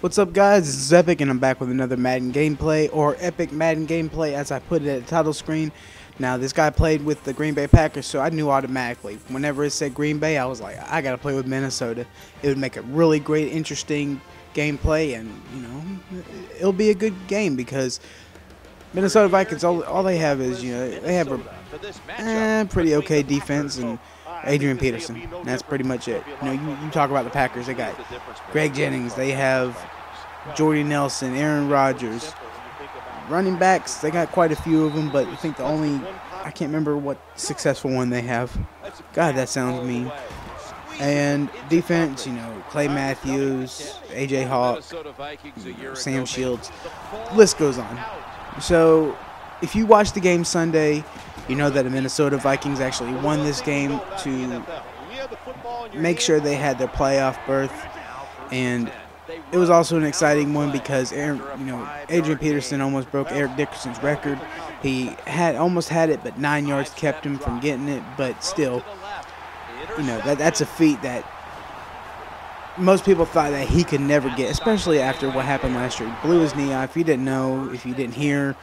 What's up, guys? This is Epic, and I'm back with another Madden gameplay, or Epic Madden gameplay as I put it at the title screen. Now, this guy played with the Green Bay Packers, so I knew automatically. Whenever it said Green Bay, I was like, I gotta play with Minnesota. It would make a really great, interesting gameplay, and, you know, it'll be a good game because Minnesota Vikings, all they have is, you know, they have a pretty okay defense and Adrian Peterson. That's pretty much it. You know, you talk about the Packers, they got Greg Jennings, they have Jordy Nelson, Aaron Rodgers. Running backs, they got quite a few of them, but I think I can't remember what successful one they have. God, that sounds mean. And defense, you know, Clay Matthews, AJ Hawk, Sam Shields, list goes on. So, if you watch the game Sunday, you know that the Minnesota Vikings actually won this game to make sure they had their playoff berth, and it was also an exciting one because Adrian Peterson almost broke Eric Dickerson's record. He almost had it, but 9 yards kept him from getting it. But still, you know, that's a feat that most people thought that he could never get, especially after what happened last year. He blew his knee out. If you didn't know, if you didn't hear,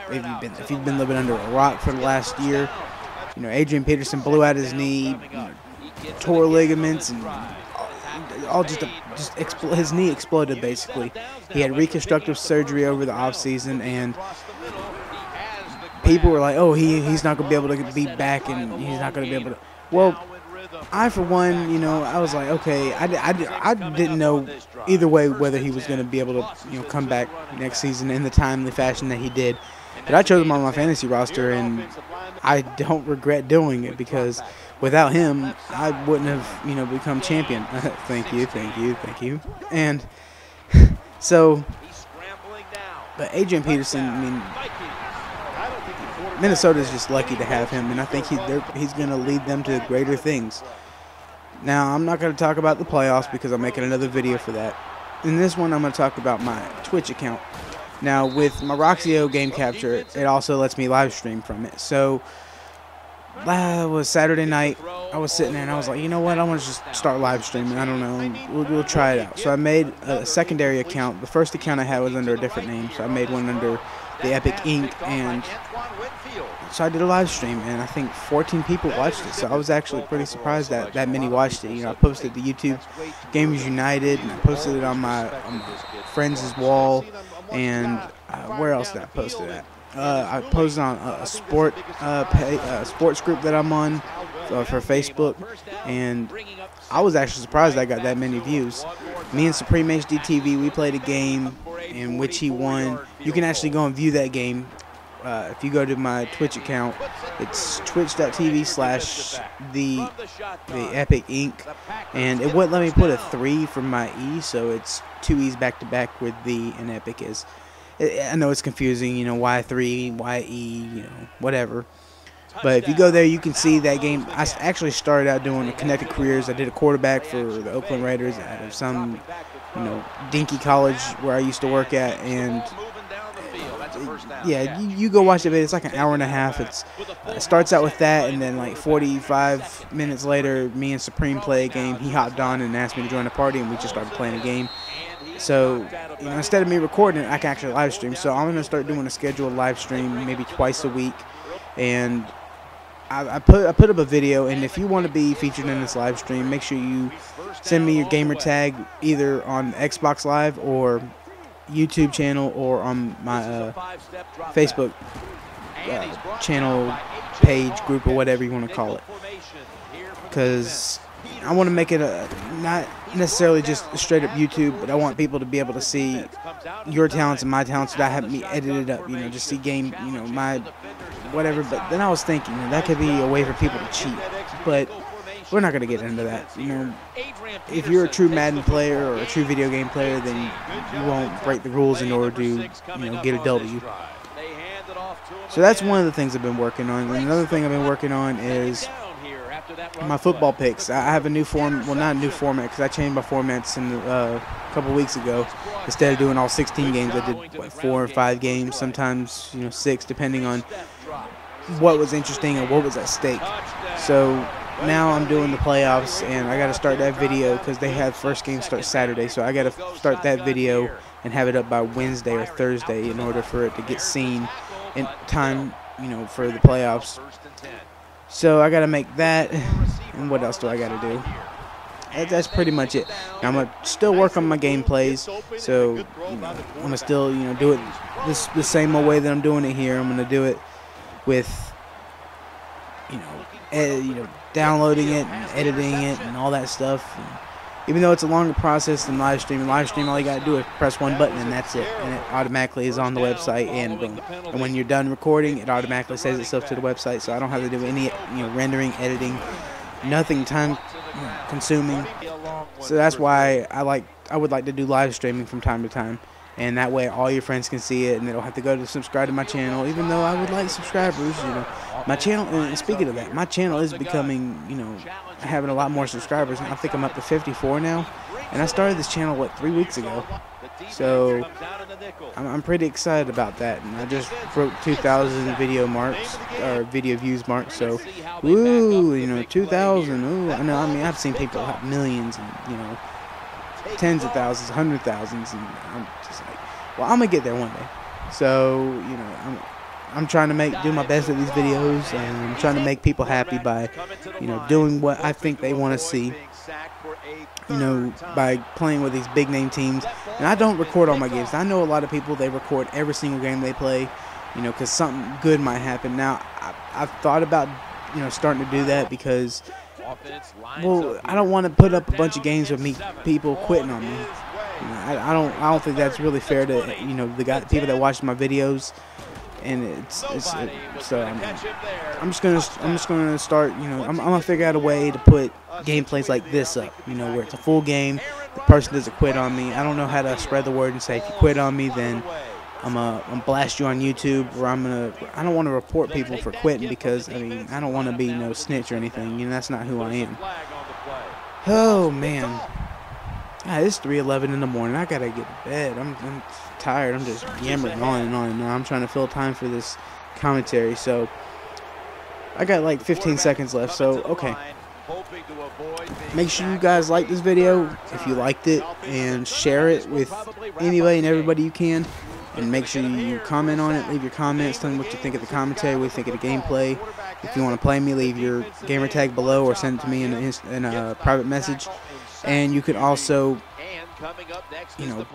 if you've been living under a rock for the last year, you know, Adrian Peterson blew out his knee, tore ligaments, and his knee exploded basically. He had reconstructive surgery over the off season, and people were like, "Oh, he's not gonna be able to be back, and he's not gonna be able to." Well, I, for one, you know, I was like, okay, I didn't know either way whether he was going to be able to, you know, come back next season in the timely fashion that he did. But I chose him on my fantasy roster, and I don't regret doing it because without him, I wouldn't have, you know, become champion. Thank you. And so, but Adrian Peterson, I mean, Minnesota's just lucky to have him, and I think he's going to lead them to greater things. Now, I'm not going to talk about the playoffs because I'm making another video for that. In this one, I'm going to talk about my Twitch account. Now, with my Roxio game capture, it also lets me live stream from it. So, it was Saturday night. I was sitting there, and I was like, you know what? I want to just start live streaming. I don't know. We'll try it out. So I made a secondary account. The first account I had was under a different name, so I made one under the Epic Inc. And so I did a live stream, and I think 14 people watched it. So I was actually pretty surprised that many watched it. You know, I posted to YouTube Gamers United, and I posted it on my friends' wall, and where else did I post it at? I posted on a sports group that I'm on for Facebook, and I was actually surprised I got that many views. Me and Supreme HD TV, we played a game in which he won. You can actually go and view that game. If you go to my Twitch account, it's twitch.tv/the Epic Inc. And it wouldn't let me put a 3 from my E, so it's 2 E's back to back where the and Epic is. I know it's confusing, you know, why 3, why E, you know, whatever. But if you go there, you can see that game. I actually started out doing connected careers. I did a quarterback for the Oakland Raiders out of some, you know, dinky college where I used to work at, and yeah, you go watch it, but it's like an hour and a half. It starts out with that, and then like 45 minutes later, me and Supreme play a game. He hopped on and asked me to join the party, and we just started playing a game. So, you know, instead of me recording it, I can actually live stream. So I'm going to start doing a scheduled live stream maybe twice a week. And I put up a video, and if you want to be featured in this live stream, make sure you send me your gamer tag either on Xbox Live or YouTube channel or on my Facebook channel, page, group, or whatever you want to call it. Because I want to make it not necessarily just straight up YouTube, but I want people to be able to see your talents and my talents without having me edit it up, you know, just see game, you know, my whatever. But then I was thinking, you know, that could be a way for people to cheat, but we're not going to get into that. You know, if you're a true Madden player or a true video game player, then you won't break the rules in order to, you know, get a W. So that's one of the things I've been working on. And another thing I've been working on is my football picks. I have a new form, well, not a new format, because I changed my formats a couple weeks ago. Instead of doing all 16 games, I did what, 4 or 5 games, sometimes, you know, 6, depending on what was interesting and what was at stake. So now I'm doing the playoffs, and I got to start that video because they have first game start Saturday, so I got to start that video and have it up by Wednesday or Thursday in order for it to get seen in time, you know, for the playoffs. So I got to make that, and what else do I got to do? That's pretty much it. Now, I'm gonna still work on my gameplays, so you know, I'm gonna still, you know, do it the same old way that I'm doing it here. I'm gonna do it with, you know, downloading it and editing it and all that stuff. And even though it's a longer process than live streaming, all you gotta do is press one button and that's it, and it automatically is on the website, and boom. And when you're done recording, it automatically saves itself to the website, so I don't have to do any, you know, rendering, editing, nothing time consuming. So that's why I would like to do live streaming from time to time, and that way all your friends can see it and they don't have to go to subscribe to my channel, even though I would like subscribers. You know, my channel, and speaking of that, my channel is becoming, you know, having a lot more subscribers. I think I'm up to 54 now, and I started this channel, what, 3 weeks ago. So I'm pretty excited about that, and I just broke 2,000 video marks, or video views marks. So, woo, you know, 2,000. Ooh, I know. I mean, I've seen people have millions, and you know, tens of thousands, 100,000s, and I'm just like, well, I'm gonna get there one day. So, you know, I'm trying to do my best at these videos, and I'm trying to make people happy by, you know, doing what I think they want to see. You know, by playing with these big name teams. And I don't record all my games. I know a lot of people, they record every single game they play, you know, because something good might happen. Now, I've thought about, you know, starting to do that because, well, I don't want to put up a bunch of games with people quitting on me. You know, I don't think that's really fair to, you know, people that watch my videos. And so I'm just gonna start, you know, I'm gonna figure out a way to put gameplays like this up, you know, where it's a full game, the person doesn't quit on me. I don't know how to spread the word and say, if you quit on me, then I'm gonna blast you on YouTube, or I don't want to report people for quitting, because I mean, I don't want to be no snitch or anything, you know, that's not who I am. Oh man, God, it's 3:11 in the morning. I gotta get to bed. I'm tired. I'm just yammering on and on and on. I'm trying to fill time for this commentary, so I got like 15 seconds left. So okay, make sure you guys like this video if you liked it, and share it with anybody and everybody you can, and make sure you comment on it. Leave your comments, tell me what you think of the commentary, what you think of the gameplay. If you want to play me, leave your gamer tag below or send it to me in a private message. And you can also, you know,